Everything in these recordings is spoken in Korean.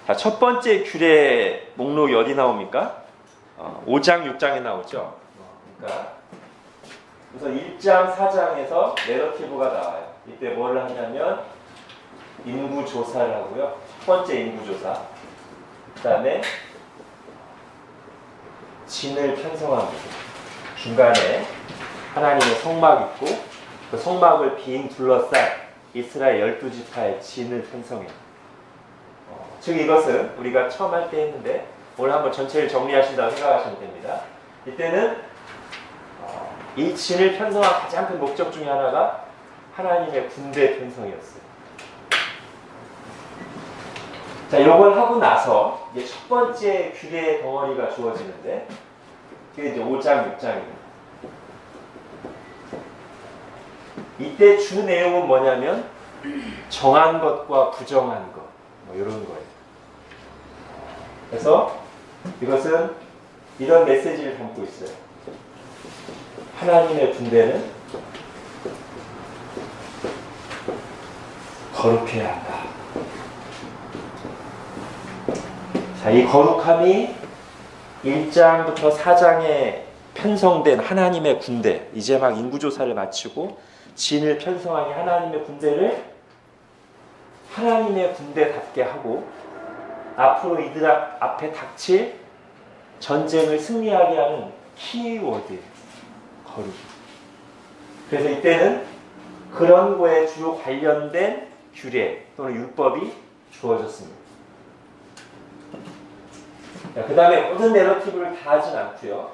자, 첫 번째 규례 목록이 어디 나옵니까? 5장, 6장에 나오죠. 그러니까 우선 1장, 4장에서 내러티브가 나와요. 이때 뭘 하냐면 인구조사를 하고요. 첫 번째 인구조사. 그 다음에 진을 편성합니다. 중간에 하나님의 성막 있고 그 성막을 빙 둘러싼 이스라엘 12지파의 진을 편성해요. 즉 이것은 우리가 처음 할 때 했는데 오늘 한번 전체를 정리하신다고 생각하시면 됩니다. 이때는 이 진을 편성한 가장 큰 목적 중에 하나가 하나님의 군대 편성이었어요. 자, 이걸 하고 나서 이제 첫 번째 규례의 덩어리가 주어지는데 그게 이제 5장, 6장입니다. 이때 주 내용은 뭐냐면 정한 것과 부정한 것, 뭐 이런 거예요. 그래서 이것은 이런 메시지를 담고 있어요. 하나님의 군대는 거룩해야 한다. 자, 이 거룩함이 1장부터 4장에 편성된 하나님의 군대, 이제 막 인구조사를 마치고 진을 편성하니 하나님의 군대를 하나님의 군대답게 하고 앞으로 이들 앞에 닥칠 전쟁을 승리하게 하는 키워드, 거룩. 그래서 이때는 그런 거에 주로 관련된 규례 또는 율법이 주어졌습니다. 그 다음에 모든 내러티브를 다 하진 않고요.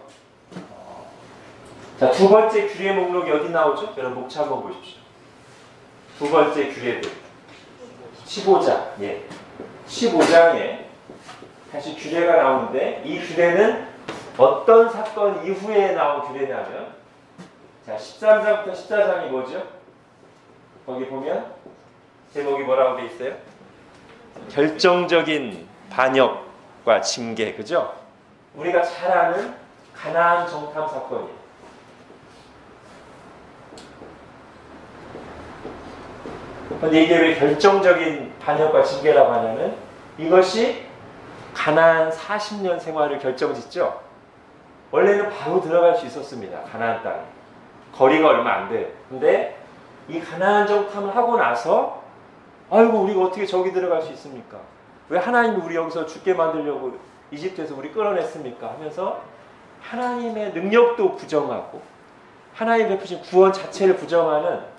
자, 두 번째 규례 목록이 어디 나오죠? 여러분 목차 한번 보십시오. 두 번째 규례들 15장. 예. 15장에 다시 규례가 나오는데 이 규례는 어떤 사건 이후에 나온 규례냐면 자, 13장부터 14장이 뭐죠? 거기 보면 제목이 뭐라고 돼 있어요? 결정적인 반역과 징계, 그죠? 우리가 잘 아는 가나안 정탐 사건이에요. 그런데 이게 왜 결정적인 반역과 징계라고 하냐면 이것이 가나안 40년 생활을 결정짓죠. 원래는 바로 들어갈 수 있었습니다. 가나안 땅에. 거리가 얼마 안 돼요. 근데 이 가나안 정탐을 하고 나서 아이고 우리가 어떻게 저기 들어갈 수 있습니까? 왜 하나님이 우리 여기서 죽게 만들려고 이집트에서 우리 끌어냈습니까? 하면서 하나님의 능력도 부정하고 하나님 베푸신 구원 자체를 부정하는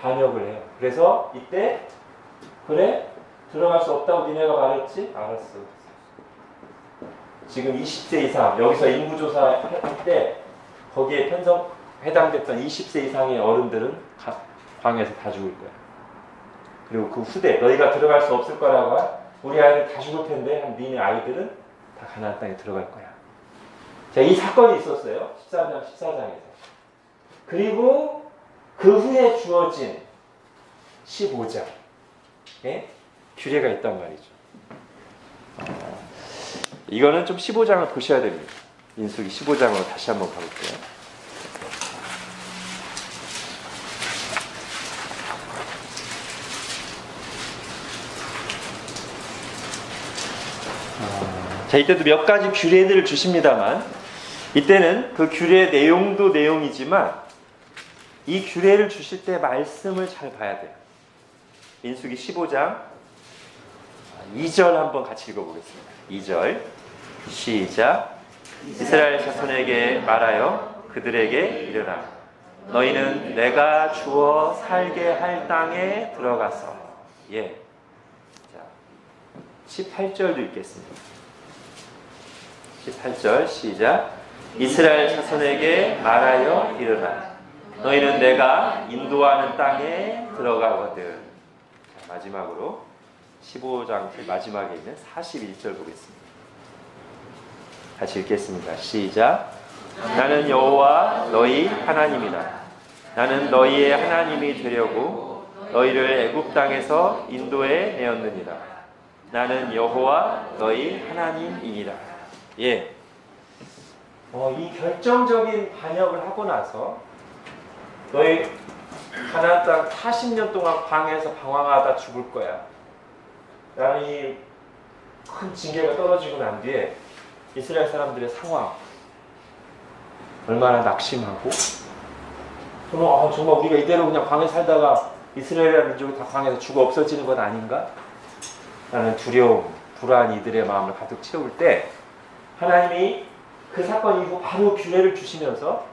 반역을 해요. 그래서 이때 그래? 들어갈 수 없다고 니네가 말했지? 알았어. 지금 20세 이상 여기서 인구조사 할 때 거기에 해당됐던 20세 이상의 어른들은 광야에서 다 죽을 거야. 그리고 그 후대 너희가 들어갈 수 없을 거라고 우리 아이들 다 죽을 텐데 한 니네 아이들은 다 가나안 땅에 들어갈 거야. 자, 이 사건이 있었어요. 13장, 14장에서. 그리고 그 후에 주어진 15장. 예? 규례가 있단 말이죠. 이거는 좀 15장을 보셔야 됩니다. 민수기 15장으로 다시 한번 가볼게요. 자, 이때도 몇 가지 규례들을 주십니다만 이때는 그 규례 내용도 내용이지만 이 규례를 주실 때 말씀을 잘 봐야 돼요. 민수기 15장 2절 한번 같이 읽어보겠습니다. 2절 시작. 이스라엘 자손에게 말하여 그들에게 이르라. 너희는 내가 주어 살게 할 땅에 들어가서 예. 자, 18절도 읽겠습니다. 18절 시작. 이스라엘 자손에게 말하여 이르라. 너희는 내가 인도하는 땅에 들어가거든. 자, 마지막으로 15장 마지막에 있는 41절 보겠습니다. 같이 읽겠습니다. 시작. 나는 여호와 너희 하나님이다. 나는 너희의 하나님이 되려고 너희를 애굽 땅에서 인도해 내었느니라. 나는 여호와 너희 하나님이니라. 예. 이 결정적인 반역을 하고 나서 너희 가나안 땅 40년 동안 광야에서 방황하다 죽을 거야. 이 큰 징계가 떨어지고 난 뒤에 이스라엘 사람들의 상황 얼마나 낙심하고 정말 우리가 이대로 그냥 광에 살다가 이스라엘이라는 민족이 다 광에서 죽어 없어지는 것 아닌가? 라는 두려움, 불안 이들의 마음을 가득 채울 때 하나님이 그 사건 이후 바로 규례를 주시면서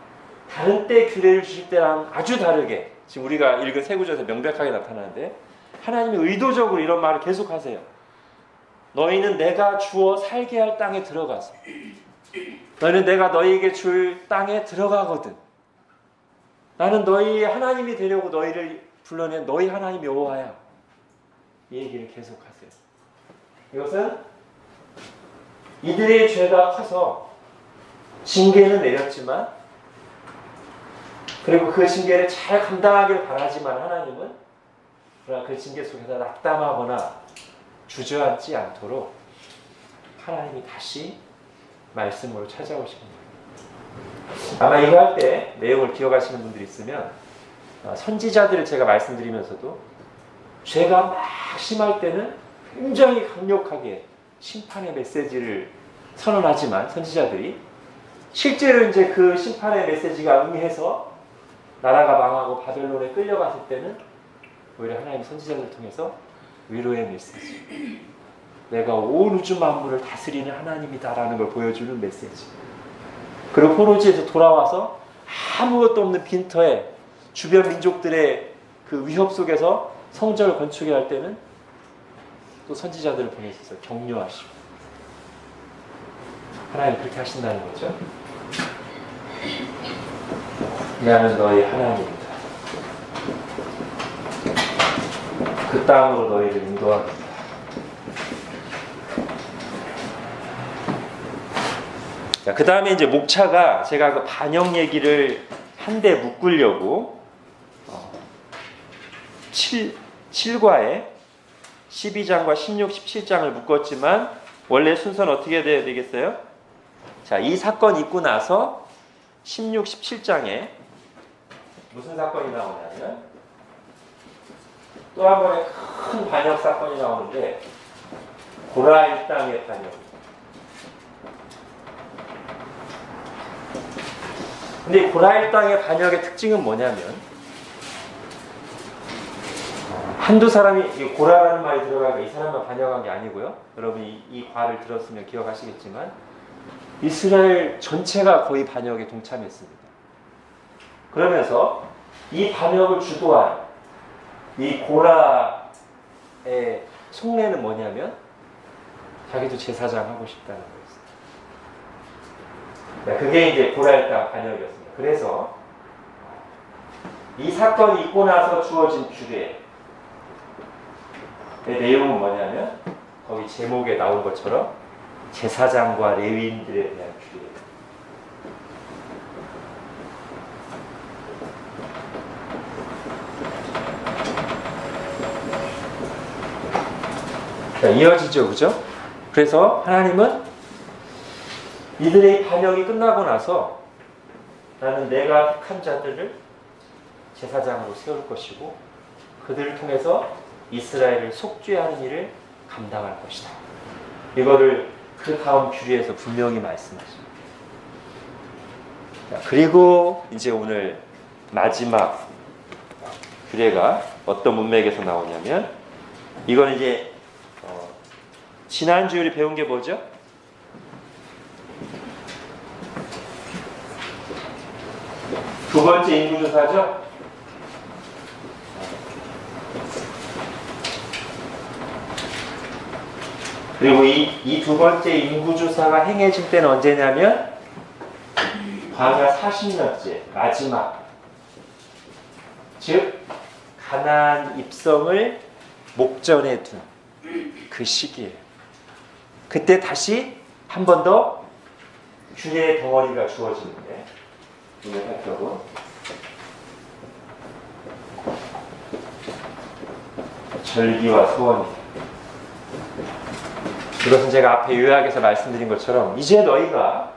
다른 때 규례를 주실 때랑 아주 다르게 지금 우리가 읽은 세 구절에서 명백하게 나타나는데 하나님이 의도적으로 이런 말을 계속하세요. 너희는 내가 주어 살게 할 땅에 들어가서 너희는 내가 너희에게 줄 땅에 들어가거든. 나는 너희 하나님이 되려고 너희를 불러낸 너희 하나님 여호와야. 이 얘기를 계속하세요. 이것은 이들의 죄가 커서 징계는 내렸지만 그리고 그 징계를 잘 감당하길 바라지만 하나님은 그러나 그 징계 속에서 낙담하거나 주저앉지 않도록 하나님이 다시 말씀으로 찾아오신 겁니다. 아마 이거 할 때 내용을 기억하시는 분들이 있으면 선지자들을 제가 말씀드리면서도 죄가 막 심할 때는 굉장히 강력하게 심판의 메시지를 선언하지만 선지자들이 실제로 이제 그 심판의 메시지가 응해서 나라가 망하고 바벨론에 끌려갔을 때는 오히려 하나님 선지자들을 통해서 위로의 메시지, 내가 온 우주 만물을 다스리는 하나님이다라는 걸 보여주는 메시지. 그리고 포로지에서 돌아와서 아무것도 없는 빈터에 주변 민족들의 그 위협 속에서 성전을 건축해야 할 때는 또 선지자들을 보내셔서 격려하시고 하나님 그렇게 하신다는 거죠. 나는 너희 하나님이다. 그 땅으로 너희를 인도하겠다. 자, 그 다음에 이제 목차가 제가 그 반역 얘기를 한데 묶으려고 7과에 12장과 16, 17장을 묶었지만 원래 순서는 어떻게 돼야 되겠어요? 자, 이 사건 있고 나서 16, 17장에 무슨 사건이 나오냐면 또 한 번의 큰 반역 사건이 나오는데 고라 일당의 반역. 근데 고라 일당의 반역의 특징은 뭐냐면 한두 사람이 고라라는 말이 들어가니까 이 사람만 반역한 게 아니고요. 여러분이 이 과를 들었으면 기억하시겠지만 이스라엘 전체가 거의 반역에 동참했습니다. 그러면서 이 반역을 주도한 이 고라의 속내는 뭐냐면 자기도 제사장 하고 싶다는 거였어요. 그게 이제 고라의 땅 반역이었습니다. 그래서 이 사건이 있고 나서 주어진 규례의 내용은 뭐냐면 거기 제목에 나온 것처럼 제사장과 레위인들에 대한 규례. 자, 이어지죠, 그죠? 그래서 하나님은 이들의 반역이 끝나고 나서 나는 내가 택한 자들을 제사장으로 세울 것이고 그들을 통해서 이스라엘을 속죄하는 일을 감당할 것이다. 이거를 그 다음 규례에서 분명히 말씀하십니다. 자, 그리고 이제 오늘 마지막 규례가 어떤 문맥에서 나오냐면 이건 이제 지난주에 우리 배운 게 뭐죠? 두 번째 인구조사죠? 그리고 이 두 번째 인구조사가 행해질 때는 언제냐면 광야 40년째 마지막, 즉 가나안 입성을 목전에 둔 그 시기에 그때 다시 한 번 더 규례의 덩어리가 주어지는데 우리가 살펴본 절기와 소원입니다. 이것은 제가 앞에 요약해서 말씀드린 것처럼 이제 너희가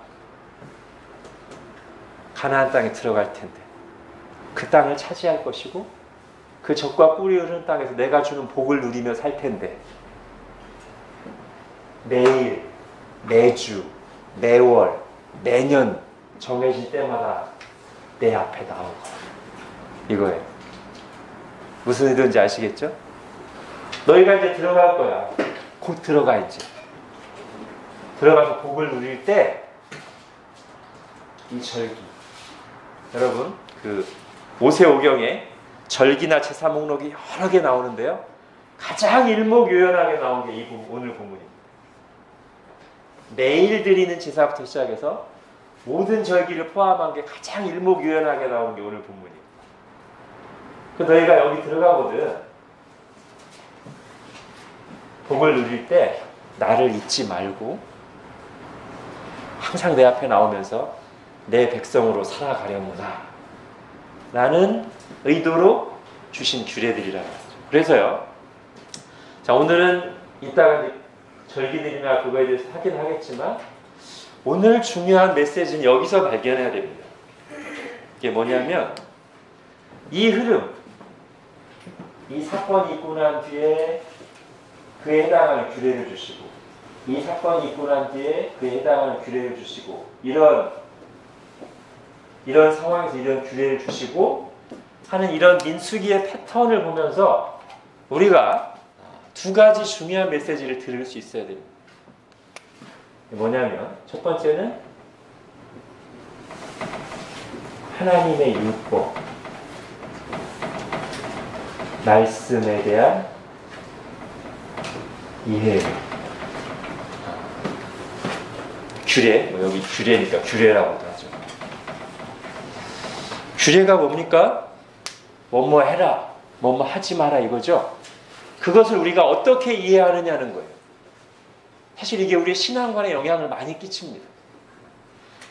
가나안 땅에 들어갈 텐데 그 땅을 차지할 것이고 그 젖과 꿀이 흐르는 땅에서 내가 주는 복을 누리며 살 텐데 매일, 매주, 매월, 매년 정해질 때마다 내 앞에 나오고 이거예요. 무슨 의도인지 아시겠죠? 너희가 이제 들어갈 거야. 곧 들어가 이제. 들어가서 복을 누릴 때 이 절기. 여러분 그 모세오경에 절기나 제사 목록이 여러 개 나오는데요. 가장 일목요연하게 나온 게 오늘 본문입니다. 매일 드리는 제사부터 시작해서 모든 절기를 포함한 게 가장 일목요연하게 나온 게 오늘 본문이에요. 그 너희가 여기 들어가거든. 복을 누릴 때 나를 잊지 말고 항상 내 앞에 나오면서 내 백성으로 살아가려무나 라는 의도로 주신 규례들이라는 거죠. 그래서요. 자, 오늘은 이따가 이제 절기들이나 그거에 대해서 하긴 하겠지만 오늘 중요한 메시지는 여기서 발견해야 됩니다. 이게 뭐냐면 이 흐름, 이 사건이 있고 난 뒤에 그에 해당하는 규례를 주시고 이 사건이 있고 난 뒤에 그에 해당하는 규례를 주시고 이런 상황에서 이런 규례를 주시고 하는 이런 민수기의 패턴을 보면서 우리가 두 가지 중요한 메시지를 들을 수 있어야 됩니다. 뭐냐면 첫 번째는 하나님의 율법, 말씀에 대한 이해, 규례, 여기 규례니까 규례라고도 하죠. 규례가 뭡니까? 뭐뭐 해라, 뭐뭐 하지 마라 이거죠. 그것을 우리가 어떻게 이해하느냐는 거예요. 사실 이게 우리의 신앙관에 영향을 많이 끼칩니다.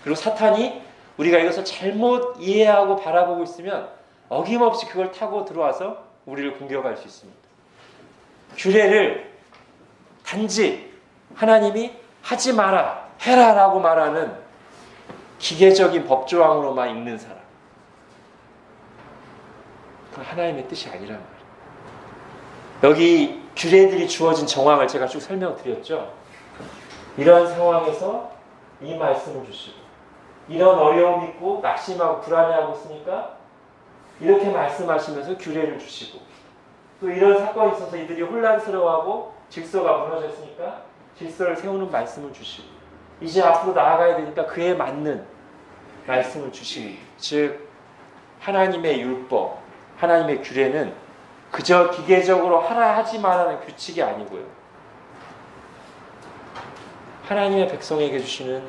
그리고 사탄이 우리가 이것을 잘못 이해하고 바라보고 있으면 어김없이 그걸 타고 들어와서 우리를 공격할 수 있습니다. 규례를 단지 하나님이 하지 마라, 해라 라고 말하는 기계적인 법조항으로만 읽는 사람. 그건 하나님의 뜻이 아니란 말이에요. 여기 규례들이 주어진 정황을 제가 쭉 설명드렸죠. 이런 상황에서 이 말씀을 주시고 이런 어려움이 있고 낙심하고 불안해하고 있으니까 이렇게 말씀하시면서 규례를 주시고 또 이런 사건이 있어서 이들이 혼란스러워하고 질서가 무너졌으니까 질서를 세우는 말씀을 주시고 이제 앞으로 나아가야 되니까 그에 맞는 말씀을 주시고 즉 하나님의 율법, 하나님의 규례는 그저 기계적으로 하라 하지 말라는 규칙이 아니고요. 하나님의 백성에게 주시는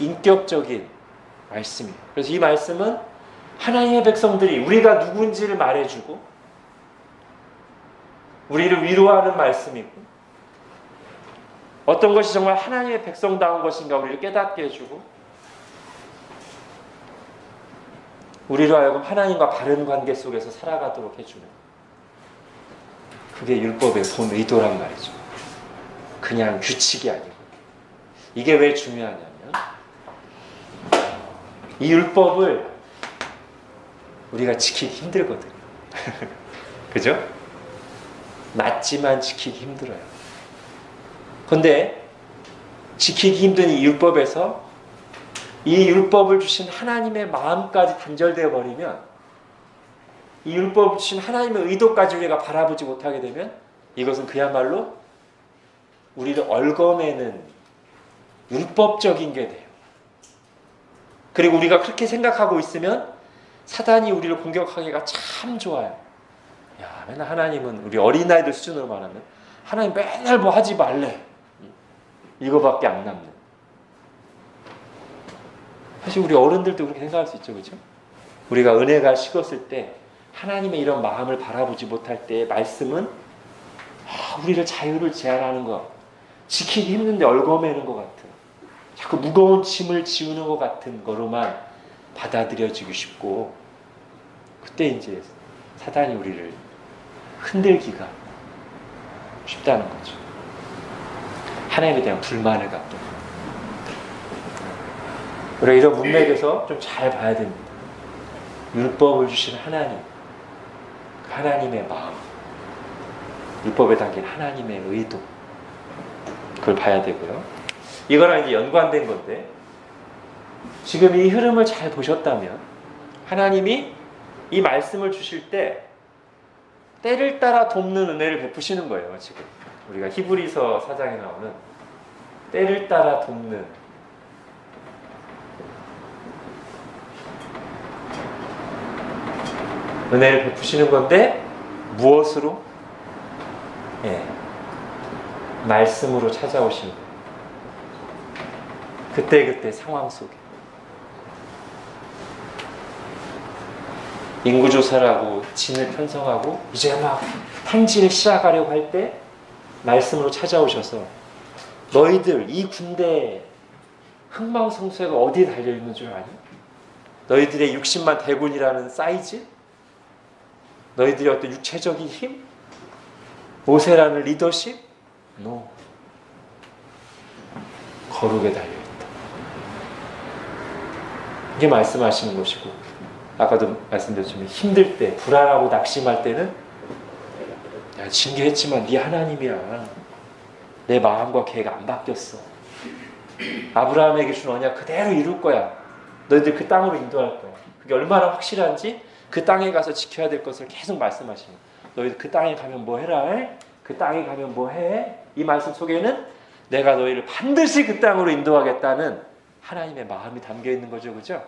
인격적인 말씀이에요. 그래서 이 말씀은 하나님의 백성들이 우리가 누군지를 말해주고 우리를 위로하는 말씀이고 어떤 것이 정말 하나님의 백성다운 것인가 우리를 깨닫게 해주고 우리로 하여금 하나님과 바른 관계 속에서 살아가도록 해주는 그게 율법의 본 의도란 말이죠. 그냥 규칙이 아니고 이게 왜 중요하냐면 이 율법을 우리가 지키기 힘들거든요. 그죠? 맞지만 지키기 힘들어요. 그런데 지키기 힘든 이 율법에서 이 율법을 주신 하나님의 마음까지 단절되어 버리면 이 율법을 주신 하나님의 의도까지 우리가 바라보지 못하게 되면 이것은 그야말로 우리를 얽어매는 율법적인 게 돼요. 그리고 우리가 그렇게 생각하고 있으면 사단이 우리를 공격하기가 참 좋아요. 야, 맨날 하나님은 우리 어린아이들 수준으로 말하면 하나님 맨날 뭐 하지 말래. 이거밖에 안 남는. 사실 우리 어른들도 그렇게 생각할 수 있죠. 그렇죠? 우리가 은혜가 식었을 때 하나님의 이런 마음을 바라보지 못할 때 말씀은 우리를 자유를 제한하는 것, 지키기 힘든데 얽어매는 것 같은 자꾸 무거운 짐을 지우는 것 같은 거로만 받아들여지고 싶고 그때 이제 사단이 우리를 흔들기가 쉽다는 거죠. 하나님에 대한 불만을 갖게. 우리가 이런 문맥에서 좀 잘 봐야 됩니다. 율법을 주신 하나님, 하나님의 마음, 율법에 담긴 하나님의 의도, 그걸 봐야 되고요. 이거랑 이제 연관된 건데, 지금 이 흐름을 잘 보셨다면 하나님이 이 말씀을 주실 때 때를 따라 돕는 은혜를 베푸시는 거예요. 지금 우리가 히브리서 4장에 나오는 때를 따라 돕는 은혜를 베푸시는 건데, 무엇으로? 예, 말씀으로 찾아오시는 거예요. 그때그때 상황 속에. 인구조사를 하고 진을 편성하고 이제 막 탕진을 시작하려고 할 때 말씀으로 찾아오셔서, 너희들 이 군대 흥망성쇠가 어디에 달려있는 줄 아니? 너희들의 60만 대군이라는 사이즈? 너희들의 어떤 육체적인 힘? 모세라는 리더십? No. 거룩에 달려있다. 이게 말씀하시는 것이고, 아까도 말씀드렸지만 힘들 때, 불안하고 낙심할 때는 야, 징계했지만 네 하나님이야. 내 마음과 계획 안 바뀌었어. 아브라함에게 준 언약 그대로 이룰 거야. 너희들 그 땅으로 인도할 거야. 그게 얼마나 확실한지 그 땅에 가서 지켜야 될 것을 계속 말씀하시는, 너희들 그 땅에 가면 뭐 해라? 그 땅에 가면 뭐 해? 이 말씀 속에는 내가 너희를 반드시 그 땅으로 인도하겠다는 하나님의 마음이 담겨 있는 거죠. 그죠?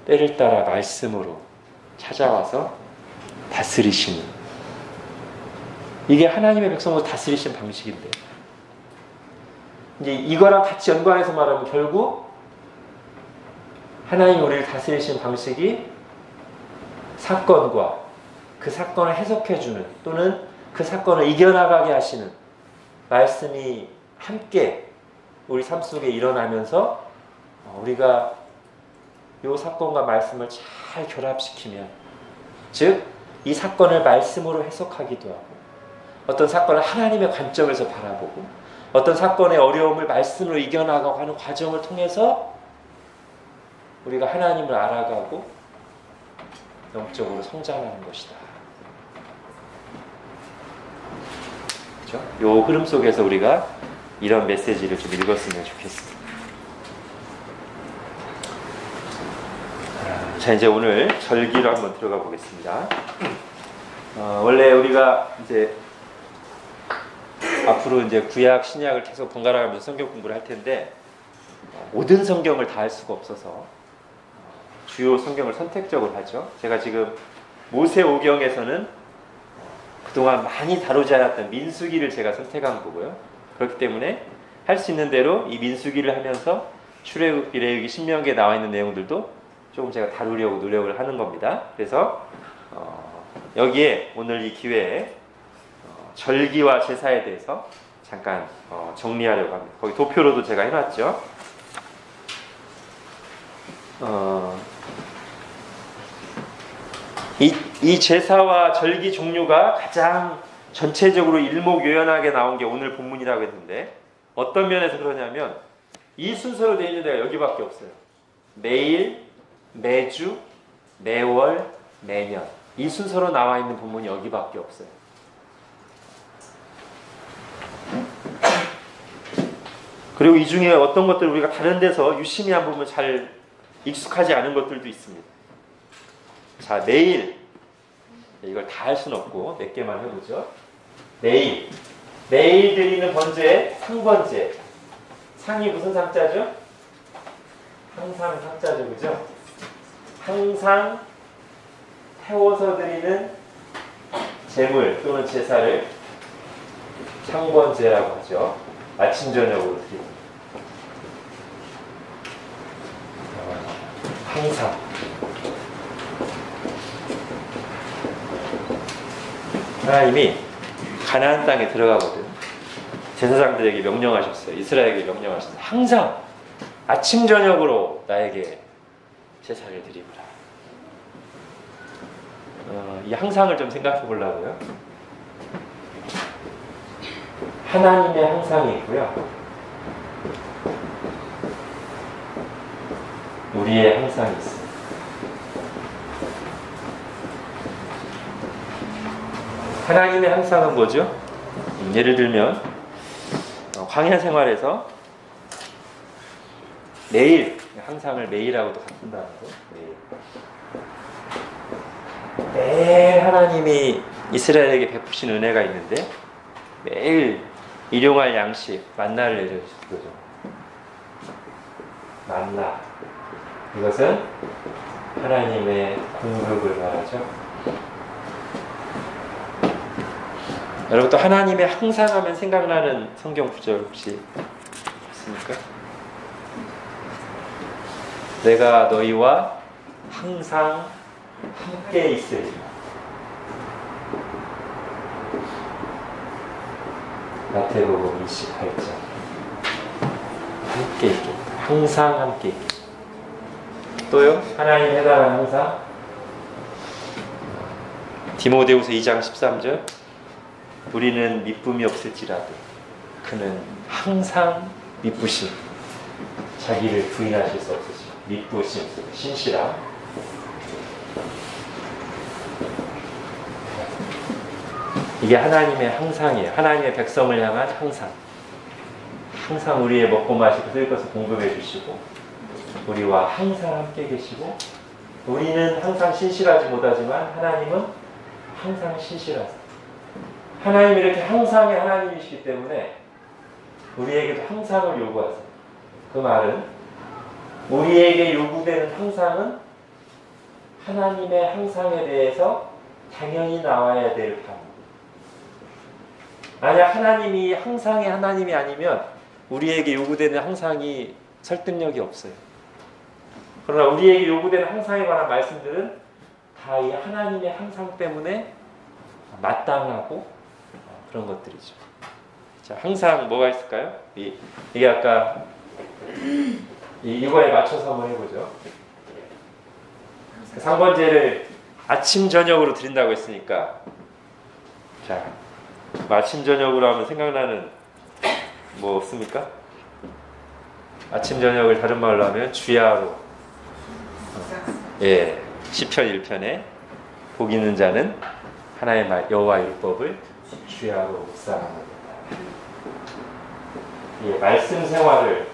때를 따라 말씀으로 찾아와서 다스리시는, 이게 하나님의 백성으로 다스리시는 방식인데, 이제 이거랑 같이 연관해서 말하면 결국 하나님이 우리를 다스리시는 방식이 사건과 그 사건을 해석해주는, 또는 그 사건을 이겨나가게 하시는 말씀이 함께 우리 삶 속에 일어나면서 우리가 이 사건과 말씀을 잘 결합시키면, 즉 이 사건을 말씀으로 해석하기도 하고, 어떤 사건을 하나님의 관점에서 바라보고, 어떤 사건의 어려움을 말씀으로 이겨나가고 하는 과정을 통해서 우리가 하나님을 알아가고 영적으로 성장하는 것이다. 그렇죠? 이 흐름 속에서 우리가 이런 메시지를 좀 읽었으면 좋겠습니다. 자, 이제 오늘 절기로 한번 들어가 보겠습니다. 원래 우리가 이제 앞으로 이제 구약, 신약을 계속 번갈아 가면서 성경 공부를 할 텐데, 모든 성경을 다 할 수가 없어서 주요 성경을 선택적으로 하죠. 제가 지금 모세오경에서는 그동안 많이 다루지 않았던 민수기를 제가 선택한 거고요. 그렇기 때문에 할 수 있는 대로 이 민수기를 하면서 출애굽기, 레위기, 신명기에 나와 있는 내용들도 조금 제가 다루려고 노력을 하는 겁니다. 그래서 여기에 오늘 이 기회에 절기와 제사에 대해서 잠깐 정리하려고 합니다. 거기 도표로도 제가 해놨죠. 이 제사와 절기 종류가 가장 전체적으로 일목요연하게 나온 게 오늘 본문이라고 했는데, 어떤 면에서 그러냐면 이 순서로 되어 있는 데가 여기밖에 없어요. 매일, 매주, 매월, 매년, 이 순서로 나와 있는 본문이 여기밖에 없어요. 그리고 이 중에 어떤 것들 우리가 다른 데서 유심히 안 보면 잘 익숙하지 않은 것들도 있습니다. 자, 매일, 이걸 다 할 수는 없고 몇 개만 해보죠. 매일 드리는 번제, 상번제. 상이 무슨 상자죠? 항상 상자죠, 그죠? 항상 태워서 드리는 제물 또는 제사를 상번제라고 하죠. 아침 저녁으로 드리는. 항상. 하나님이 가나안 땅에 들어가거든. 제사장들에게 명령하셨어요. 이스라엘에게 명령하셨어요. 항상 아침 저녁으로 나에게 제사를 드리거라. 이 항상을 좀 생각해 보려고요. 하나님의 항상이 있고요. 우리의 항상이 있어요. 하나님의 항상은 뭐죠? 예를 들면 광야 생활에서 매일, 항상을 매일하고도 같은다는 거. 매일 하나님이 이스라엘에게 베푸신 은혜가 있는데 매일 일용할 양식 만나를 내려주신 거죠. 만나, 이것은 하나님의 공급을 말하죠. 여러분 또 하나님의 항상 하면 생각나는 성경 구절 혹시 있습니까? 내가 너희와 항상 함께 있으리라. 마태복음 28장. 함께 있겠다. 항상 함께 있겠다. 또요? 하나님 해당하는 항상. 디모데후서 2장 13절. 우리는 미쁨이 없을지라도 그는 항상 미쁘심. 자기를 부인하실 수 없으심. 미쁘심, 신실함. 이게 하나님의 항상이에요. 하나님의 백성을 향한 항상. 항상 우리의 먹고 마시고 쓸 것을 공급해 주시고 우리와 항상 함께 계시고 우리는 항상 신실하지 못하지만 하나님은 항상 신실하세요. 하나님이 이렇게 항상의 하나님이시기 때문에 우리에게도 항상을 요구하세요. 그 말은 우리에게 요구되는 항상은 하나님의 항상에 대해서 당연히 나와야 될 바. 만약 하나님이 항상의 하나님이 아니면 우리에게 요구되는 항상이 설득력이 없어요. 그러나 우리에게 요구되는 항상에 관한 말씀들은 다 이 하나님의 항상 때문에 마땅하고 그런 것들이죠. 자, 항상 뭐가 있을까요? 이게 아까 이거에 맞춰서 한번 해보죠. 상번제를 아침 저녁으로 드린다고 했으니까 자, 아침 저녁으로 하면 생각나는 뭐 없습니까? 아침 저녁을 다른 말로 하면 주야로. 예, 시편 1편에 복 있는 자는 하나의 말 여호와 율법을 주야로 묵상합니다. 예, 말씀 생활을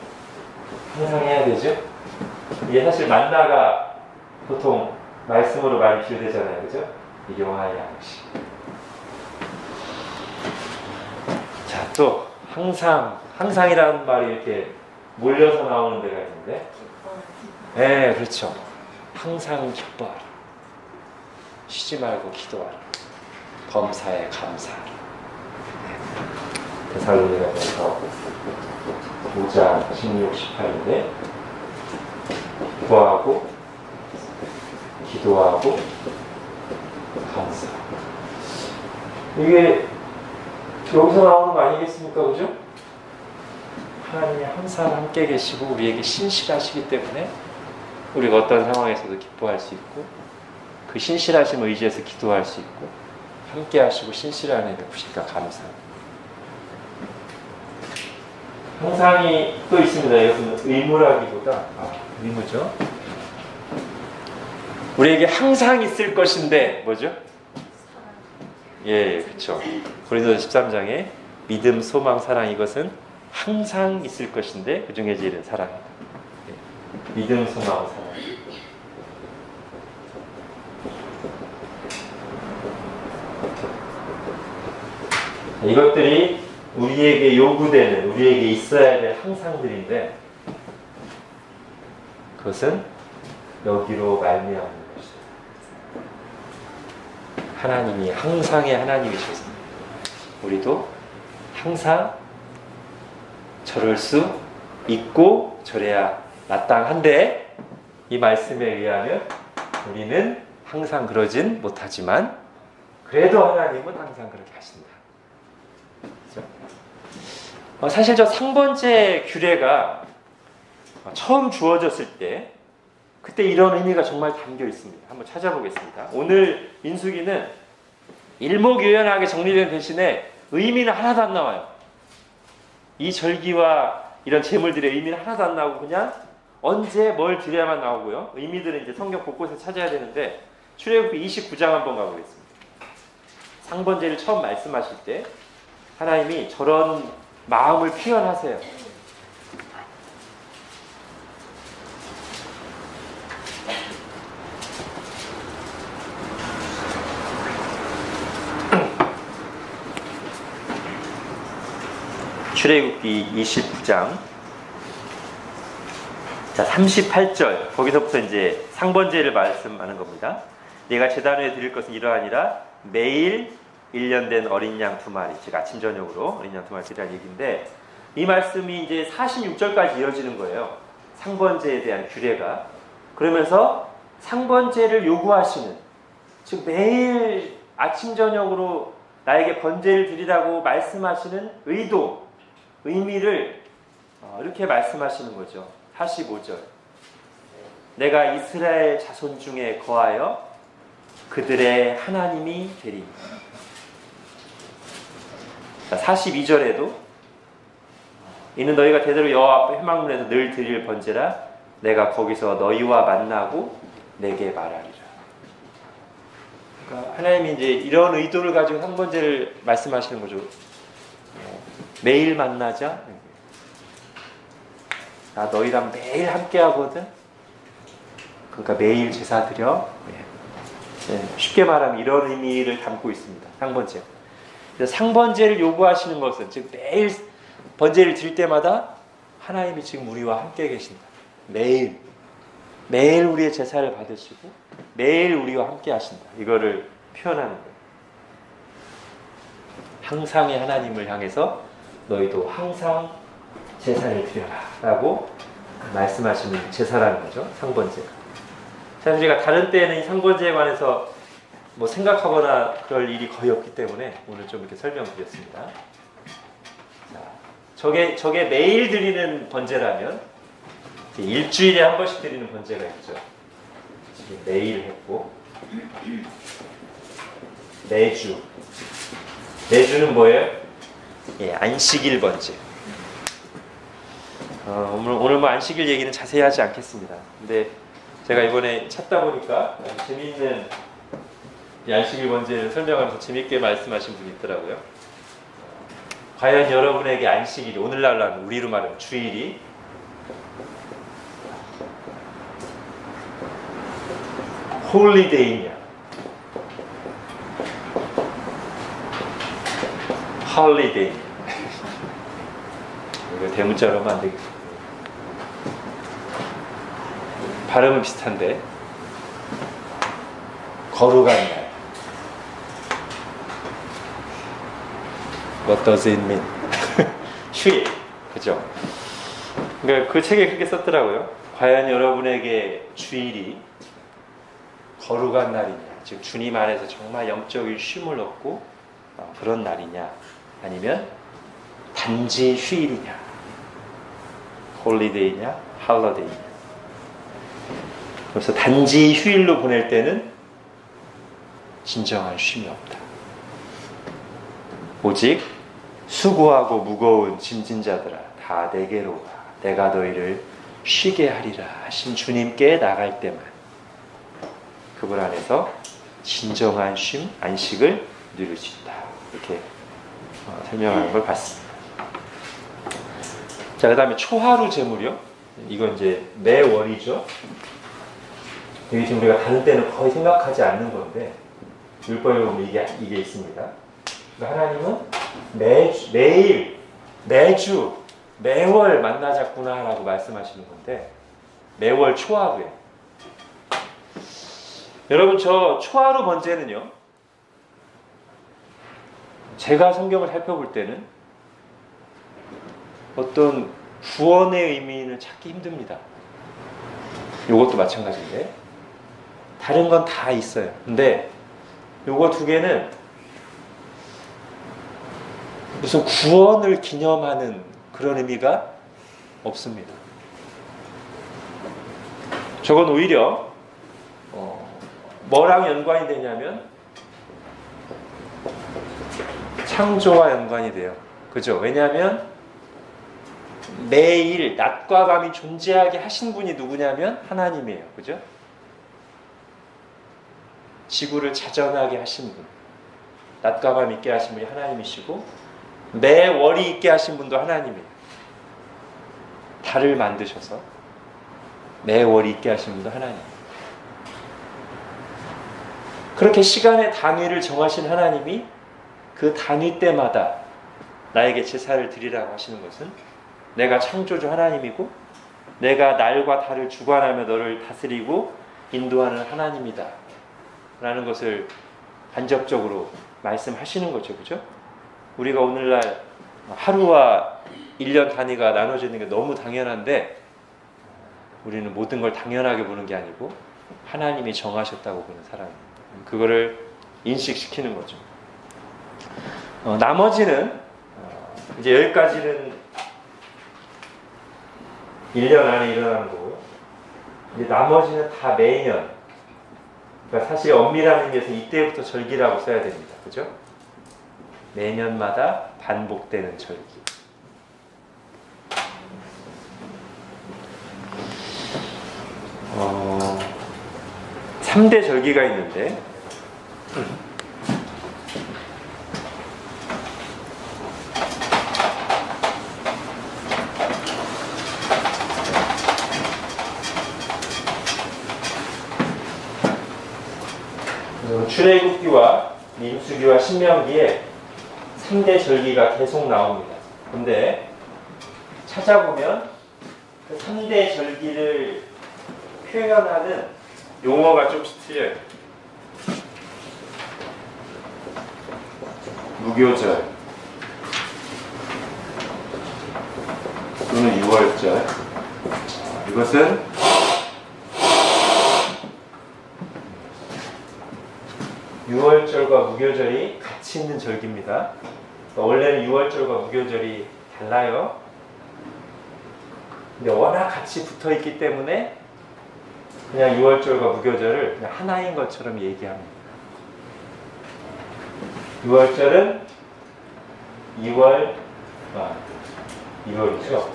항상 해야 되죠. 이게 사실 만나가 보통 말씀으로 많이 비유되잖아요, 그죠? 일용할 양식. 자, 또 항상이라는 말이 이렇게 몰려서 나오는 데가 있는데, 네, 그렇죠. 항상 기뻐하라. 쉬지 말고 기도하라. 범사에 감사하라. 데살로니가서 5장 16, 18인데 기도하고 감사. 이게 여기서 나오는 거 아니겠습니까? 그죠? 하나님이 항상 함께 계시고 우리에게 신실하시기 때문에 우리가 어떤 상황에서도 기뻐할 수 있고 그 신실하심을 의지해서 기도할 수 있고 함께 하시고 신실한 은혜 베푸시니까 감사합니다. 항상이 또 있습니다. 이것은 의무라기보다 의무죠. 우리에게 항상 있을 것인데 뭐죠? 예, 그렇죠. 고린도서 13장에 믿음, 소망, 사랑 이것은 항상 있을 것인데 그 중에 제일은 사랑이다. 예. 믿음, 소망, 사랑. 이것들이 우리에게 요구되는, 우리에게 있어야 될 항상들인데 그것은 여기로 말미암는 것이다. 하나님이 항상의 하나님이셔서 우리도 항상 저럴 수 있고 저래야 마땅한데 이 말씀에 의하면 우리는 항상 그러진 못하지만 그래도 하나님은 항상 그렇게 하신다. 그렇죠? 사실 저 상번제 규례가 처음 주어졌을 때 그때 이런 의미가 정말 담겨 있습니다. 한번 찾아보겠습니다. 오늘 민수기는 일목요연하게 정리된 대신에 의미는 하나도 안 나와요. 이 절기와 이런 제물들의 의미는 하나도 안 나오고 그냥 언제 뭘 드려야만 나오고요. 의미들은 이제 성경 곳곳에 찾아야 되는데 출애굽기 29장 한번 가보겠습니다. 상번제를 처음 말씀하실 때 하나님이 저런 마음을 표현하세요. 출애굽기 29장 자 38절 거기서부터 이제 상번제를 말씀하는 겁니다. 네가 제단 위에 드릴 것은 이러하니라 매일 1년 된 어린 양 2마리 즉 아침 저녁으로 어린 양 2마리 드리라는 얘기인데 이 말씀이 이제 46절까지 이어지는 거예요. 상번제에 대한 규례가. 그러면서 상번제를 요구하시는 즉 매일 아침 저녁으로 나에게 번제를 드리라고 말씀하시는 의도 의미를 이렇게 말씀하시는 거죠. 45절 내가 이스라엘 자손 중에 거하여 그들의 하나님이 되리니. 42절에도 이는 너희가 대대로 여호와 앞에 회막문에서 늘 드릴 번제라 내가 거기서 너희와 만나고 내게 말하리라. 그러니까 하나님이 이제 이런 의도를 가지고 상번제를 말씀하시는 거죠. 매일 만나자. 나 너희랑 매일 함께 하거든. 그러니까 매일 제사 드려. 쉽게 말하면 이런 의미를 담고 있습니다. 상번제. 그래서 상번제를 요구하시는 것은 즉 매일 번제를 드릴 때마다 하나님이 지금 우리와 함께 계신다. 매일 우리의 제사를 받으시고 매일 우리와 함께 하신다. 이거를 표현하는 거예요. 항상의 하나님을 향해서 너희도 항상 제사를 드려라 라고 말씀하시는 제사라는 거죠. 상번제가. 사실 우리가 다른 때에는 이 상번제에 관해서 뭐 생각하거나 그럴 일이 거의 없기 때문에 오늘 좀 이렇게 설명드렸습니다. 자, 저게 매일 드리는 번제라면 일주일에 한 번씩 드리는 번제가 있죠. 지금 매일 했고 매주는 뭐예요? 안식일 번제. 오늘 뭐 안식일 얘기는 자세히 하지 않겠습니다. 근데 제가 이번에 찾다 보니까 재미있는 이 안식일 번제를 설명하면서 재미있게 말씀하신 분이 있더라고요. 과연 여러분에게 안식일이 오늘날로 우리로 말하면 주일이 홀리데이냐 홀리데이 이거 대문자로 하면 안 되겠어요. 발음은 비슷한데 거룩한 날. What does it mean? 휴일, 그죠? 그러니까 그 책에 그렇게 썼더라고요. 과연 여러분에게 주일이 거룩한 날이냐, 즉 주님 안에서 정말 영적인 쉼을 얻고 그런 날이냐, 아니면 단지 휴일이냐, 홀리데이냐, 할러데이냐. 그래서 단지 휴일로 보낼 때는 진정한 쉼이 없다. 오직 수고하고 무거운 짐진 자들아 다 내게로 와 내가 너희를 쉬게 하리라 하신 주님께 나갈 때만 그분 안에서 진정한 쉼, 안식을 누릴 수 있다. 이렇게 설명하는 걸 봤습니다. 자, 그 다음에 초하루 제물이요. 이건 이제 매월이죠. 이게 지금 우리가 다른 때는 거의 생각하지 않는 건데 율법에 보면 이게 있습니다. 그러니까 하나님은 매주, 매월 만나자꾸나 라고 말씀하시는 건데 매월 초하루에 여러분 저 초하루 번제는요 제가 성경을 살펴볼 때는 어떤 구원의 의미를 찾기 힘듭니다. 이것도 마찬가지인데 다른 건 다 있어요. 근데 요거 두 개는 무슨 구원을 기념하는 그런 의미가 없습니다. 저건 오히려 뭐랑 연관이 되냐면 창조와 연관이 돼요. 그죠? 왜냐하면 매일 낮과 밤이 존재하게 하신 분이 누구냐면 하나님이에요. 그죠? 지구를 자전하게 하신 분, 낮과 밤 있게 하신 분이 하나님이시고 매 월이 있게 하신 분도 하나님이에요. 달을 만드셔서 매 월이 있게 하신 분도 하나님. 그렇게 시간의 단위를 정하신 하나님이 그 단위 때마다 나에게 제사를 드리라고 하시는 것은 내가 창조주 하나님이고 내가 날과 달을 주관하며 너를 다스리고 인도하는 하나님이다 라는 것을 간접적으로 말씀하시는 거죠. 그죠? 우리가 오늘날 하루와 1년 단위가 나눠지는 게 너무 당연한데 우리는 모든 걸 당연하게 보는 게 아니고 하나님이 정하셨다고 보는 사람입니다. 그거를 인식시키는 거죠. 나머지는 이제 여기까지는 1년 안에 일어나는 거고요. 이제 나머지는 다 매년. 그러니까 사실 엄밀한 의미에서 이때부터 절기라고 써야 됩니다. 그죠? 매년마다 반복되는 절기. 3대 절기가 있는데 출애굽기와 민수기와 신명기에 3대 절기가 계속 나옵니다. 근데 찾아보면 그 3대 절기를 표현하는 용어가 조금씩 틀려요. 무교절 또는 6월절, 이것은 유월절과 무교절이 같이 있는 절기입니다. 원래는 유월절과 무교절이 달라요. 근데 워낙 같이 붙어 있기 때문에 그냥 유월절과 무교절을 그냥 하나인 것처럼 얘기합니다. 유월절은 2월 2월이죠.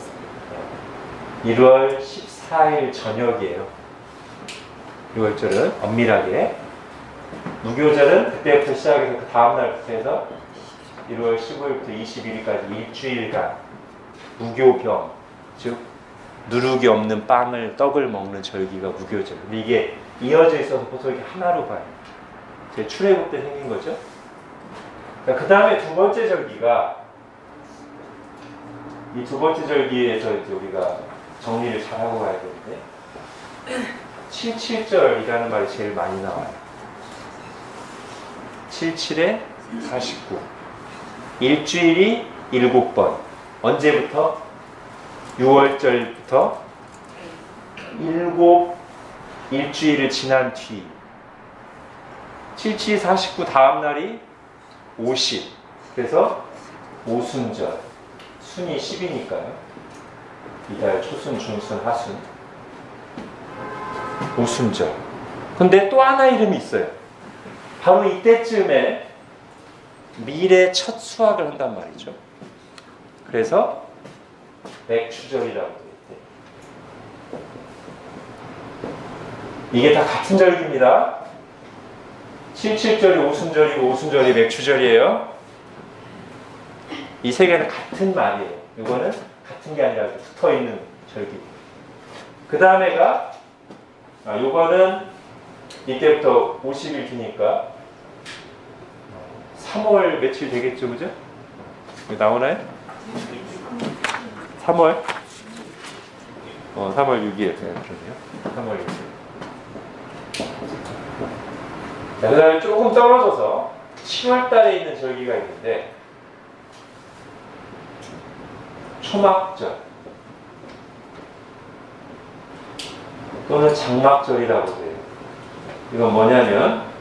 1월 14일 저녁이에요. 유월절은 엄밀하게. 무교절은 그때부터 시작해서 그 다음날부터 해서 1월 15일부터 21일까지 일주일간 무교병, 즉 누룩이 없는 빵을 떡을 먹는 절기가 무교절. 근데 이게 이어져 있어서 보통 이렇게 하나로 봐요. 제 출애굽 때 생긴 거죠. 그 다음에 두 번째 절기가, 이 두 번째 절기에서 이제 우리가 정리를 잘하고 가야 되는데 77절이라는 말이 제일 많이 나와요. 77에 49. 일주일이 7번. 언제부터? 6월절부터 7 일주일을 지난 뒤. 77, 49 다음 날이 50. 그래서 오순절. 순이 10이니까요. 이달 초순, 중순, 하순. 오순절. 근데 또 하나 이름이 있어요. 바로 이때쯤에 밀의 첫 수확을 한단 말이죠. 그래서 맥추절이라고 되어 있대요. 이게 다 같은 절기입니다. 77절이 오순절이고 오순절이 맥추절이에요. 이 세 개는 같은 말이에요. 이거는 같은 게 아니라 붙어있는 절기. 그 다음에가 요거는 이때부터 50일 뒤니까 3월 며칠 되겠죠, 그죠? 나오나요? 3월? 3월 6일. 네, 그러네요. 3월 6일. 자, 그 다음에 조금 떨어져서 10월 달에 있는 절기가 있는데 초막절 또는 장막절이라고 해요. 이건 뭐냐면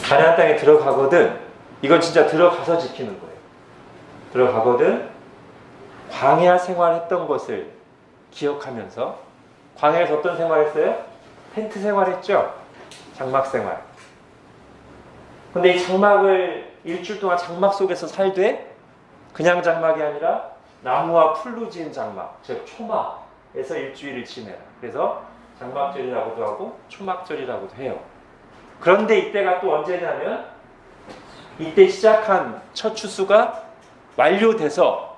가나안 땅에 들어가거든, 이건 진짜 들어가서 지키는 거예요. 들어가거든 광야 생활했던 것을 기억하면서, 광야에서 어떤 생활했어요? 텐트 생활했죠? 장막 생활. 근데 이 장막을 일주일 동안 장막 속에서 살되 그냥 장막이 아니라 나무와 풀로 지은 장막, 즉 초막에서 일주일을 지내라. 그래서 장막절이라고도 하고 초막절이라고도 해요. 그런데 이때가 또 언제냐면 이때 시작한 첫 추수가 완료돼서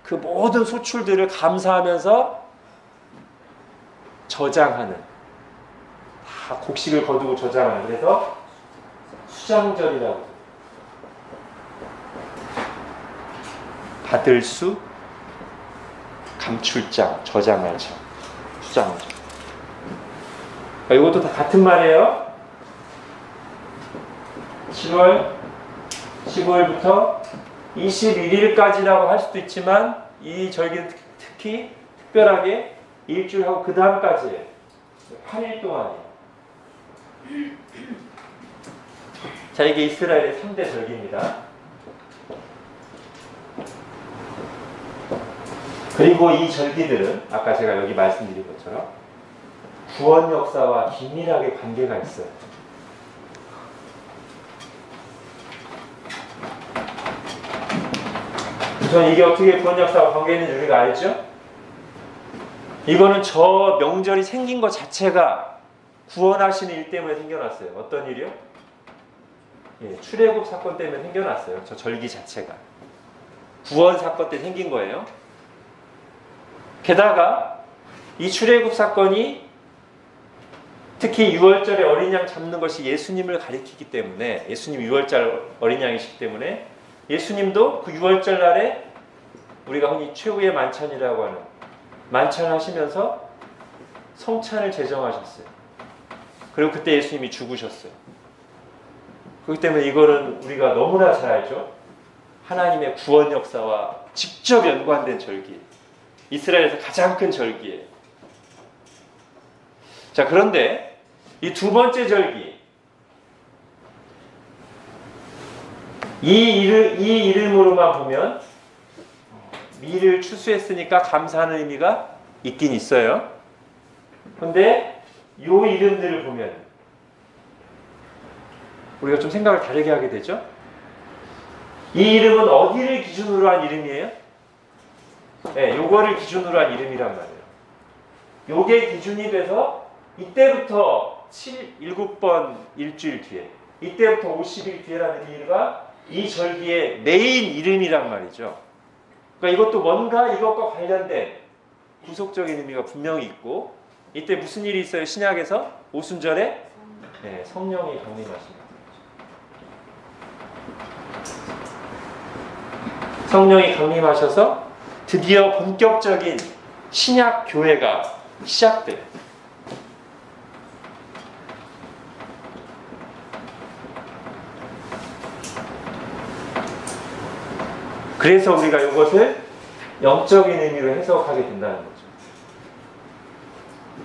그 모든 소출들을 감사하면서 저장하는, 다 곡식을 거두고 저장하는, 그래서 수장절이라고. 받을 수, 감출장, 저장할 장, 수장절. 이것도 다 같은 말이에요. 7월 15일부터 21일까지라고 할 수도 있지만 이 절기는 특히 특별하게 일주일하고 그 다음까지예요. 8일 동안이에요. 자, 이게 이스라엘의 3대 절기입니다. 그리고 이 절기들은 아까 제가 여기 말씀드린 것처럼 구원 역사와 긴밀하게 관계가 있어요. 우선 이게 어떻게 구원 역사와 관계 있는지 우리가 알죠? 이거는 저 명절이 생긴 것 자체가 구원하시는 일 때문에 생겨났어요. 어떤 일이요? 예, 출애굽 사건 때문에 생겨났어요. 저 절기 자체가. 구원 사건 때 생긴 거예요. 게다가 이 출애굽 사건이 특히 유월절에 어린 양 잡는 것이 예수님을 가리키기 때문에, 예수님 유월절 어린 양이시기 때문에 예수님도 그 유월절 날에 우리가 흔히 최후의 만찬이라고 하는 만찬을 하시면서 성찬을 제정하셨어요. 그리고 그때 예수님이 죽으셨어요. 그렇기 때문에 이거는 우리가 너무나 잘 알죠. 하나님의 구원 역사와 직접 연관된 절기, 이스라엘에서 가장 큰 절기예요. 자, 그런데 이 두 번째 절기, 이 이름으로만 보면 밀을 추수했으니까 감사하는 의미가 있긴 있어요. 근데 이 이름들을 보면 우리가 좀 생각을 다르게 하게 되죠. 이 이름은 어디를 기준으로 한 이름이에요? 네, 요거를 기준으로 한 이름이란 말이에요. 요게 기준이 돼서 이때부터 7번 일주일 뒤에, 이때부터 50일 뒤에라는 의미가 이 절기의 메인 이름이란 말이죠. 그러니까 이것도 뭔가 이것과 관련된 구속적인 의미가 분명히 있고, 이때 무슨 일이 있어요? 신약에서 오순절에 네, 성령이 강림하십니다. 성령이 강림하셔서 드디어 본격적인 신약 교회가 시작돼요. 그래서 우리가 이것을 영적인 의미로 해석하게 된다는 거죠.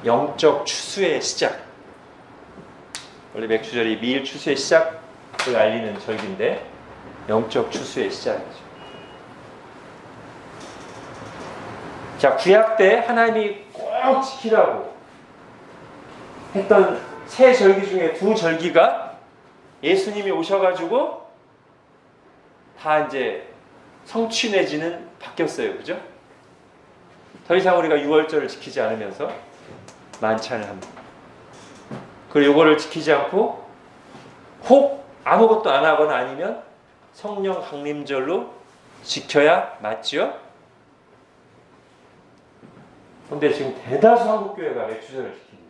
영적 추수의 시작. 원래 맥추절이 미일 추수의 시작을 알리는 절기인데 영적 추수의 시작이죠. 자, 구약 때 하나님이 꼭 지키라고 했던 세 절기 중에 두 절기가 예수님이 오셔가지고 다 이제 성취 내지는 바뀌었어요. 그죠? 더 이상 우리가 유월절을 지키지 않으면서 만찬을 합니다. 그리고 이거를 지키지 않고 혹 아무것도 안 하거나 아니면 성령 강림절로 지켜야 맞죠? 근데 지금 대다수 한국교회가 맥주절을 지키고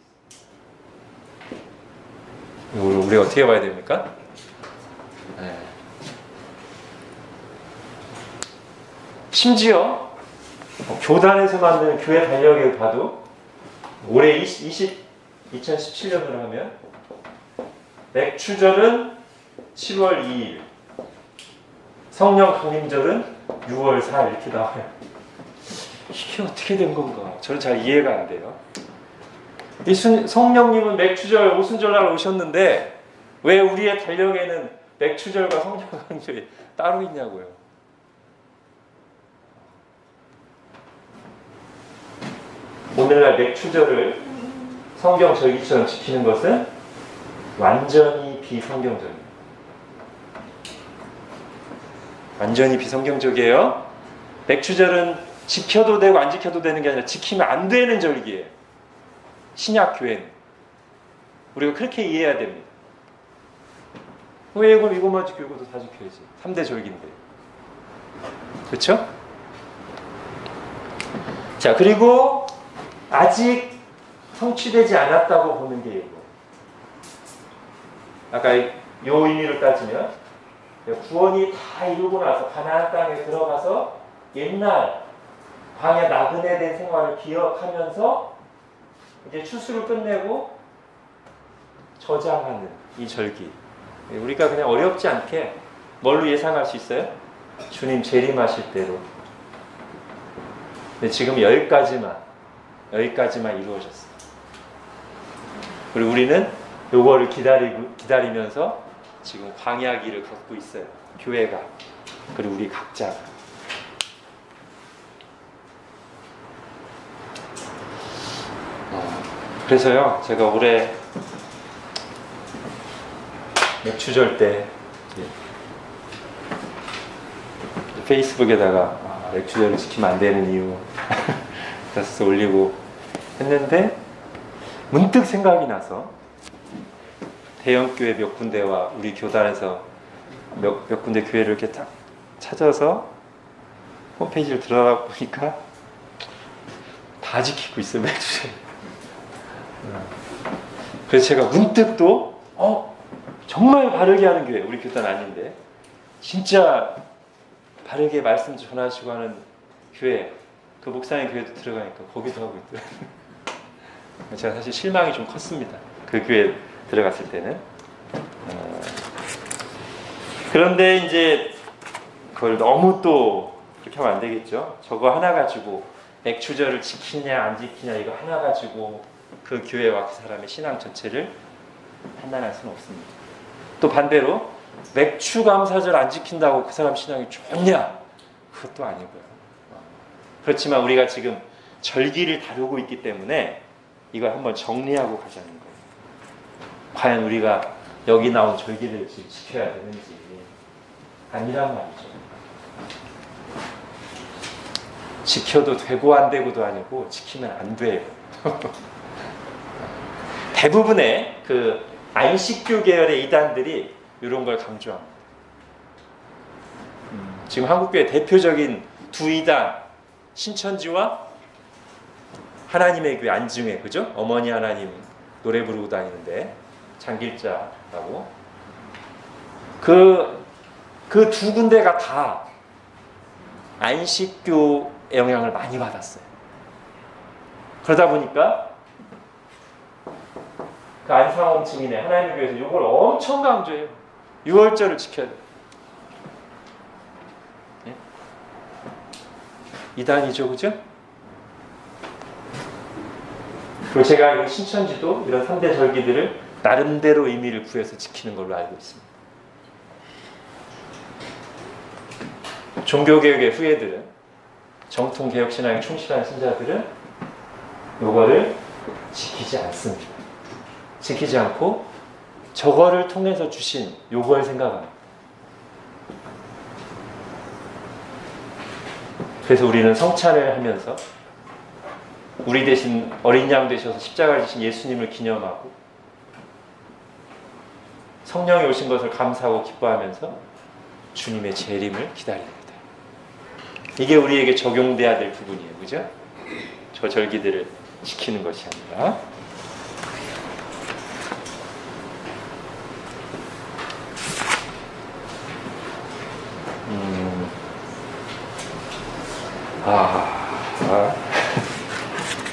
있어요. 우리가 어떻게 봐야 됩니까? 네. 심지어 교단에서 만드는 교회 달력을 봐도 올해 2017년으로 하면 맥추절은 7월 2일, 성령 강림절은 6월 4일 이렇게 나와요. 이게 어떻게 된 건가? 저는 잘 이해가 안 돼요. 성령님은 맥추절, 오순절날 오셨는데 왜 우리의 달력에는 맥추절과 성령 강림절이 따로 있냐고요. 오늘날 맥추절을 성경 절기처럼 지키는 것은 완전히 비성경적입니다. 완전히 비성경적이에요. 맥추절은 지켜도 되고 안 지켜도 되는 게 아니라 지키면 안 되는 절기예요. 신약 교회는. 우리가 그렇게 이해해야 됩니다. 왜 그럼 이것만 지키고 이것도 다 지켜야지. 3대 절기인데. 그렇죠? 자, 그리고 아직 성취되지 않았다고 보는 게 이거. 아까 요 의미로 따지면 구원이 다 이루고 나서 가나안 땅에 들어가서 옛날 광야 나그네 된 생활을 기억하면서 이제 추수를 끝내고 저장하는 이 절기. 우리가 그냥 어렵지 않게 뭘로 예상할 수 있어요? 주님 재림하실 때로. 근데 지금 여기까지만 이루어졌어요. 그리고 우리는 요거를 기다리면서 지금 광야 길을 걷고 있어요. 교회가. 그리고 우리 각자가. 그래서요, 제가 올해 맥주절 때 페이스북에다가 맥주절을 지키면 안 되는 이유 그래서 올리고 했는데 문득 생각이 나서 대형교회 몇 군데와 우리 교단에서 몇 군데 교회를 이렇게 딱 찾아서 홈페이지를 들어가 보니까 다 지키고 있어요, 맥주절. 그래서 제가 문득 또 정말 바르게 하는 교회, 우리 교단 아닌데 진짜 바르게 말씀 전하시고 하는 교회, 그 목사님 교회도 들어가니까 거기도 하고 있더라고요. 제가 사실 실망이 좀 컸습니다, 그 교회 들어갔을 때는. 그런데 이제 그걸 너무 또 그렇게 하면 안 되겠죠. 저거 하나 가지고 맥주절을 지키냐 안 지키냐 이거 하나 가지고 그 교회와 그 사람의 신앙 전체를 판단할 수는 없습니다. 또 반대로 맥주 감사절 안 지킨다고 그 사람 신앙이 좋냐? 그것도 아니고요. 그렇지만 우리가 지금 절기를 다루고 있기 때문에 이걸 한번 정리하고 가자는 거예요. 과연 우리가 여기 나온 절기를 지금 지켜야 되는지 아니란 말이죠. 지켜도 되고 안 되고도 아니고 지키면 안 돼요. 대부분의 그 안식교 계열의 이단들이 이런 걸 강조합니다. 지금 한국교회 대표적인 두 이단, 신천지와 하나님의 교회 안중회, 그죠? 어머니 하나님 노래 부르고 다니는데 장길자라고 그 두 군데가 다 안식교의 영향을 많이 받았어요. 그러다 보니까 그 안상홍 증인의 하나님의 교회에서 이걸 엄청 강조해요. 6월절을 지켜야 돼요. 예? 이단이죠, 그죠? 그리고 제가 이 신천지도 이런 3대 절기들을 나름대로 의미를 부여해서 지키는 걸로 알고 있습니다. 종교개혁의 후예들은, 정통개혁신앙에 충실한 신자들은 이거를 지키지 않습니다. 지키지 않고 저거를 통해서 주신 요걸 생각합니다. 그래서 우리는 성찬을 하면서 우리 대신 어린 양 되셔서 십자가를 지신 예수님을 기념하고 성령이 오신 것을 감사하고 기뻐하면서 주님의 재림을 기다립니다. 이게 우리에게 적용돼야 될 부분이에요. 그죠? 저 절기들을 지키는 것이 아니라.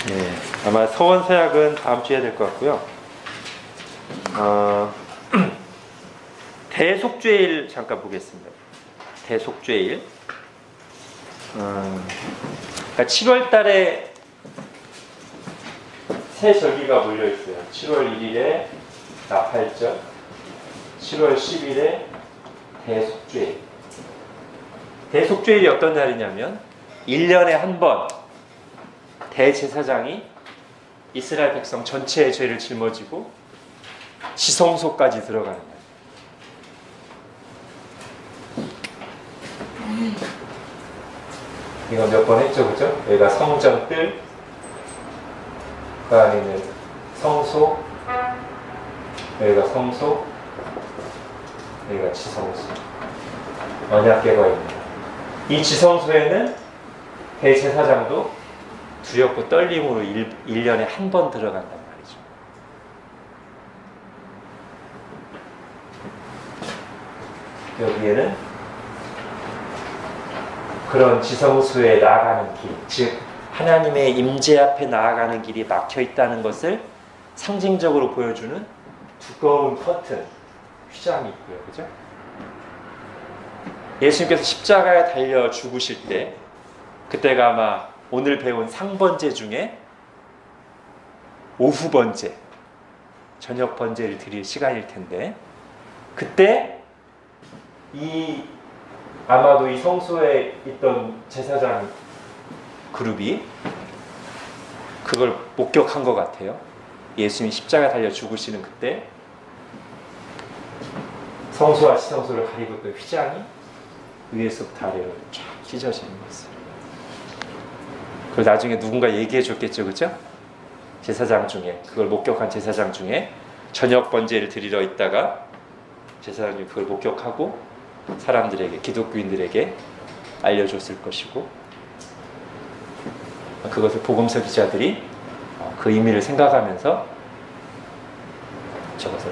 네, 아마 서원서약은 다음 주에 해야 될 것 같고요. 대속죄일 잠깐 보겠습니다. 대속죄일. 그러니까 7월 달에 세 절기가 몰려 있어요. 7월 1일에 나팔절, 7월 10일에 대속죄일. 대속죄일이 어떤 날이냐면 1년에 한 번 대제사장이 이스라엘 백성 전체의 죄를 짊어지고 지성소까지 들어가는 날. 이거 몇 번 했죠, 그죠? 여기가 성전 뜰, 그 안에는 성소, 여기가 성소, 여기가 지성소, 언약궤가 있습니다. 이 지성소에는 대제사장도 두렵고 떨림으로 1년에 한 번 들어간단 말이죠. 여기에는 그런 지성소에 나아가는 길, 즉 하나님의 임재 앞에 나아가는 길이 막혀 있다는 것을 상징적으로 보여주는 두꺼운 커튼, 휘장이 있고요. 그죠? 예수님께서 십자가에 달려 죽으실 때, 그때가 아마 오늘 배운 상번제 중에 오후 번제, 저녁 번제를 드릴 시간일 텐데, 그때 아마도 이 성소에 있던 제사장 그룹이 그걸 목격한 것 같아요. 예수님이 십자가에 달려 죽으시는 그때 성소와 지성소를 가리고 있던 휘장이 위에서부터 아래로 쫙 찢어지는 것을. 그걸 나중에 누군가 얘기해 줬겠죠, 그죠? 제사장 중에, 그걸 목격한 제사장 중에 저녁 번제를 드리러 있다가 제사장이 그걸 목격하고 사람들에게, 기독교인들에게 알려줬을 것이고, 그것을 복음서 기자들이 그 의미를 생각하면서 저것을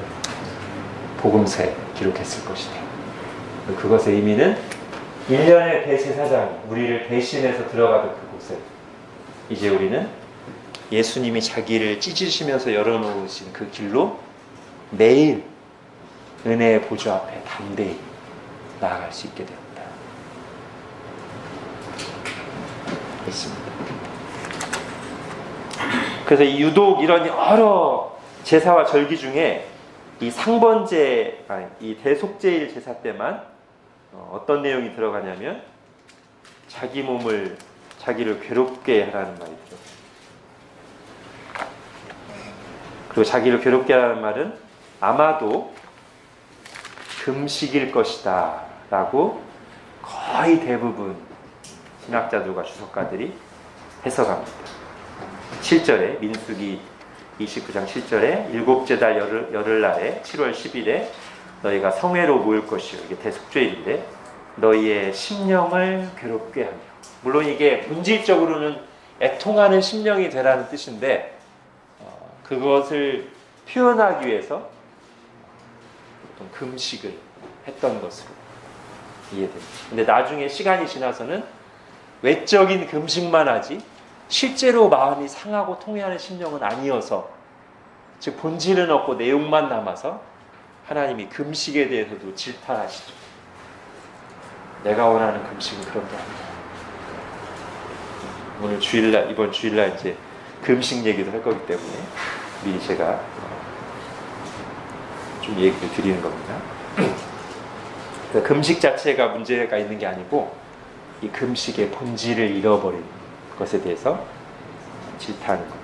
복음서에 기록했을 것이다. 그것의 의미는 1년의 대제사장이 우리를 대신해서 들어가던 그곳에 이제 우리는 예수님이 자기를 찢으시면서 열어놓으신 그 길로 매일 은혜의 보좌 앞에 담대히 나아갈 수 있게 되었다. 있습니다. 그래서 유독 이런 여러 제사와 절기 중에 이 상번제, 이 대속제일 제사 때만 어떤 내용이 들어가냐면 자기를 괴롭게 하라는 말이죠. 그리고 자기를 괴롭게 하라는 말은 아마도 금식일 것이다 라고 거의 대부분 신학자들과 주석가들이 해석합니다. 7절에 민수기 29장 7절에 일곱째 달 열흘날에 7월 10일에 너희가 성회로 모일 것이요. 이게 대속죄일인데 너희의 심령을 괴롭게 하며, 물론 이게 본질적으로는 애통하는 심령이 되라는 뜻인데 그것을 표현하기 위해서 어떤 금식을 했던 것으로 이해됩니다. 근데 나중에 시간이 지나서는 외적인 금식만 하지 실제로 마음이 상하고 통해하는 심령은 아니어서, 즉 본질은 없고 내용만 남아서 하나님이 금식에 대해서도 질타하시죠. 내가 원하는 금식은 그런 게 아니다. 이번 주일날 이제 금식 얘기도 할 거기 때문에 미리 제가 좀 얘기를 드리는 겁니다. 그러니까 금식 자체가 문제가 있는 게 아니고 이 금식의 본질을 잃어버린 것에 대해서 질타하는 것.